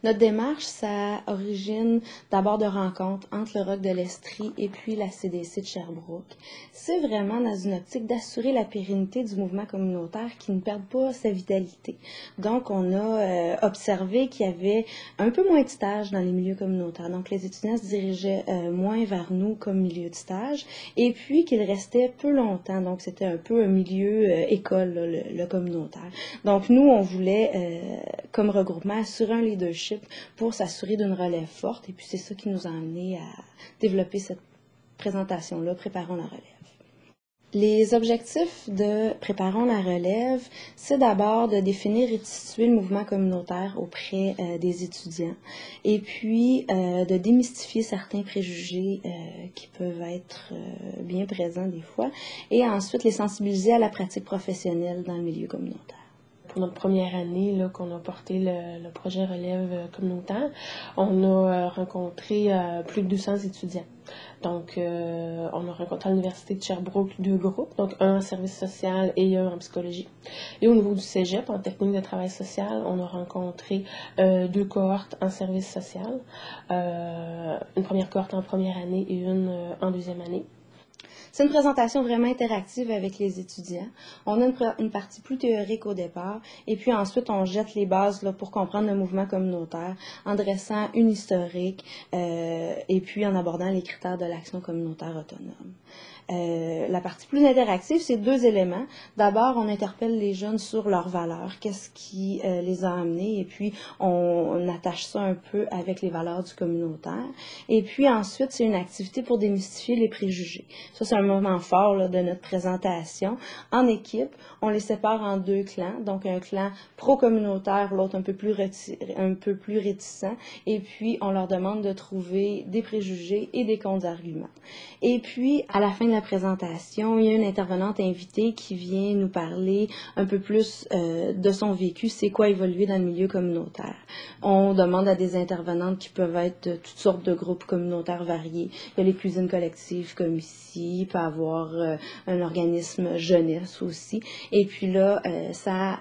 Notre démarche, ça origine d'abord de rencontres entre le Roc de l'Estrie et puis la CDC de Sherbrooke. C'est vraiment dans une optique d'assurer la pérennité du mouvement communautaire qui ne perde pas sa vitalité. Donc, on a observé qu'il y avait un peu moins de stages dans les milieux communautaires. Donc, les étudiants se dirigeaient moins vers nous comme milieu de stage et puis qu'ils restaient peu longtemps. Donc, c'était un peu un milieu école, là, le communautaire. Donc, nous, on voulait, comme regroupement, assurer un leadership pour s'assurer d'une relève forte. Et puis, c'est ça qui nous a amené à développer cette présentation-là, Préparons la relève. Les objectifs de Préparons la relève, c'est d'abord de définir et de situer le mouvement communautaire auprès des étudiants et puis de démystifier certains préjugés qui peuvent être bien présents des fois et ensuite les sensibiliser à la pratique professionnelle dans le milieu communautaire. Pour notre première année là, qu'on a porté le projet relève communautaire, on a rencontré plus de 200 étudiants. Donc, on a rencontré à l'Université de Sherbrooke 2 groupes, donc un en service social et un en psychologie. Et au niveau du cégep, en technique de travail social, on a rencontré 2 cohortes en service social, une première cohorte en première année et une en deuxième année. C'est une présentation vraiment interactive avec les étudiants. On a une partie plus théorique au départ, et puis ensuite on jette les bases là, pour comprendre le mouvement communautaire en dressant une historique et puis en abordant les critères de l'action communautaire autonome. La partie plus interactive, c'est 2 éléments. D'abord, on interpelle les jeunes sur leurs valeurs, qu'est-ce qui les a amenés, et puis on attache ça un peu avec les valeurs du communautaire. Et puis ensuite, c'est une activité pour démystifier les préjugés. Ça, c'est un moment fort là, de notre présentation. En équipe, on les sépare en 2 clans, donc un clan pro-communautaire, l'autre un peu plus réticent, et puis on leur demande de trouver des préjugés et des contre-arguments. Et puis, à la fin de la présentation, il y a une intervenante invitée qui vient nous parler un peu plus de son vécu, c'est quoi évoluer dans le milieu communautaire. On demande à des intervenantes qui peuvent être de toutes sortes de groupes communautaires variés. Il y a les cuisines collectives comme ici, il peut y avoir un organisme jeunesse aussi. Et puis là, ça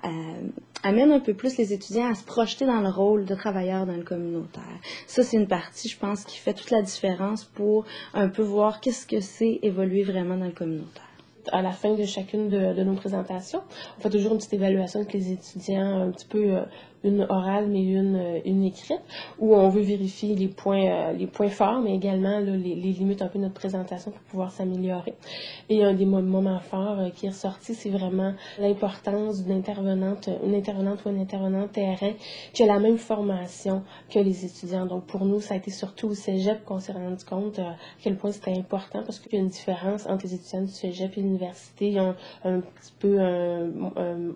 amène un peu plus les étudiants à se projeter dans le rôle de travailleur dans le communautaire. Ça, c'est une partie, je pense, qui fait toute la différence pour un peu voir qu'est-ce que c'est évoluer vraiment dans le communautaire. À la fin de chacune de nos présentations, on fait toujours une petite évaluation avec les étudiants, un petit peu une orale mais une écrite, où on veut vérifier les points forts, mais également là, les limites un peu de notre présentation pour pouvoir s'améliorer. Et un des moments forts qui est ressorti, c'est vraiment l'importance d'une intervenante, une intervenante ou un intervenant terrain qui a la même formation que les étudiants. Donc pour nous, ça a été surtout au cégep qu'on s'est rendu compte à quel point c'était important, parce qu'il y a une différence entre les étudiants du cégep et l'université. Ils ont un petit peu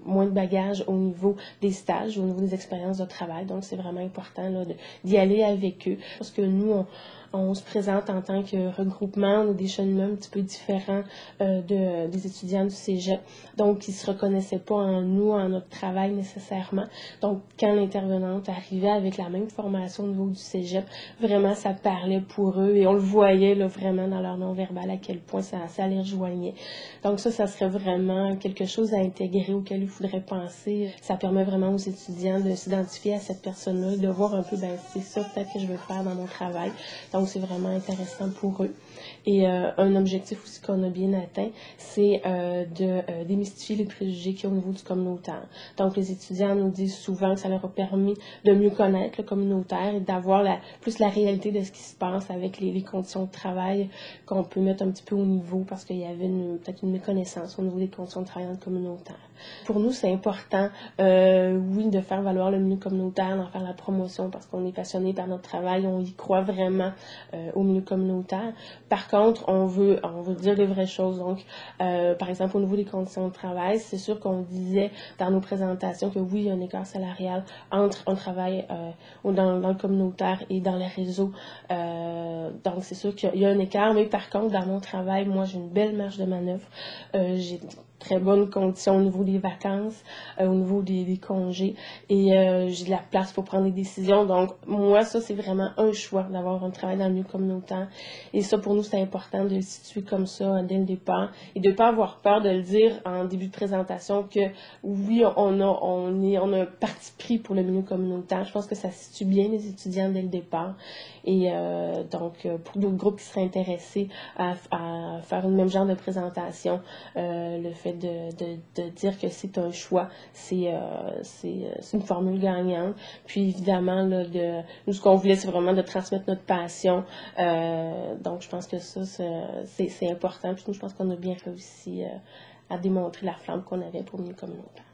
moins de bagages au niveau des stages, au niveau des expériences de travail. Donc, c'est vraiment important là, d'y aller avec eux. Parce que nous, on se présente en tant que regroupement, on a des cheminements un petit peu différents des étudiants du cégep. Donc, ils ne se reconnaissaient pas en nous, en notre travail nécessairement. Donc, quand l'intervenante arrivait avec la même formation au niveau du cégep, vraiment, ça parlait pour eux et on le voyait là, vraiment dans leur non-verbal à quel point ça les rejoignait. Donc, ça serait vraiment quelque chose à intégrer auquel il faudrait penser. Ça permet vraiment aux étudiants de s'identifier à cette personne-là, de voir un peu, ben c'est ça peut-être que je veux faire dans mon travail. Donc, c'est vraiment intéressant pour eux. Et un objectif aussi qu'on a bien atteint, c'est de démystifier les préjugés qu'il y a au niveau du communautaire. Donc, les étudiants nous disent souvent que ça leur a permis de mieux connaître le communautaire et d'avoir plus la réalité de ce qui se passe avec les conditions de travail qu'on peut mettre un petit peu au niveau parce qu'il y avait peut-être une méconnaissance au niveau des conditions de travail dans le communautaire. Pour nous, c'est important, oui, de faire valoir le milieu communautaire, d'en faire la promotion parce qu'on est passionné par notre travail, on y croit vraiment au milieu communautaire. Par contre, on veut dire les vraies choses. Donc, par exemple, au niveau des conditions de travail, c'est sûr qu'on disait dans nos présentations que oui, il y a un écart salarial entre un travail dans le communautaire et dans les réseaux. Donc, c'est sûr qu'il y a un écart, mais par contre, dans mon travail, moi, j'ai une belle marge de manœuvre. J'ai très bonnes conditions au niveau des vacances, au niveau des congés, et j'ai de la place pour prendre des décisions. Donc, moi, ça, c'est vraiment un choix d'avoir un travail dans le milieu communautaire. Et ça, pour nous, c'est important de le situer comme ça dès le départ et de ne pas avoir peur de le dire en début de présentation que oui, on a un parti pris pour le milieu communautaire. Je pense que ça situe bien les étudiants dès le départ. Et donc, pour d'autres groupes qui seraient intéressés à faire le même genre de présentation, le fait de dire que c'est un choix, c'est une formule gagnante. Puis évidemment, là, nous, ce qu'on voulait, c'est vraiment de transmettre notre passion. Donc, je pense que ça, c'est important. Puis nous, je pense qu'on a bien réussi à démontrer la flamme qu'on avait pour le milieu communautaire.